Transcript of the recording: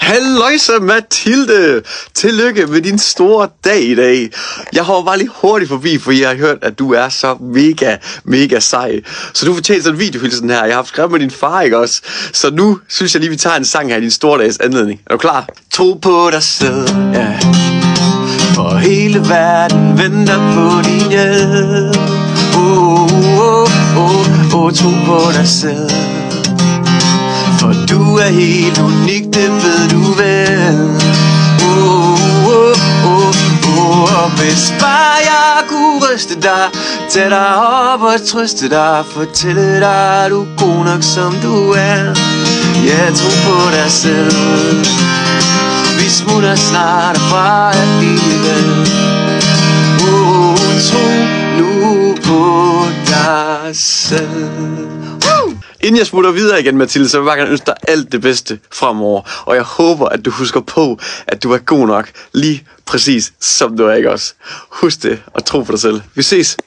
Halløjsa Mathilde! Tillykke med din store dag i dag. Jeg hopper bare lige hurtigt forbi, for jeg har hørt, at du er så mega sej. Så du fortjener sådan en videohilsen her. Jeg har haft skrevet med din far, ikke også? Så nu synes jeg lige, vi tager en sang her i din store dags anledning. Er du klar? Tro på dig selv, ja. For hele verden venter på din hjælp. Tro på dig selv. For du er helt unik, det ved du vel. Og hvis bare jeg kunne ryste dig, tage dig op og trøste dig, fortælle dig, at du er god nok som du er. Ja, tro på dig selv. Vi smutter snart fra alligevel. Tro nu på dig selv. Inden jeg smutter videre igen, Mathilde, så vil jeg bare gerne ønske dig alt det bedste fremover. Og jeg håber, at du husker på, at du er god nok lige præcis som du er, ikke også? Husk det og tro på dig selv. Vi ses!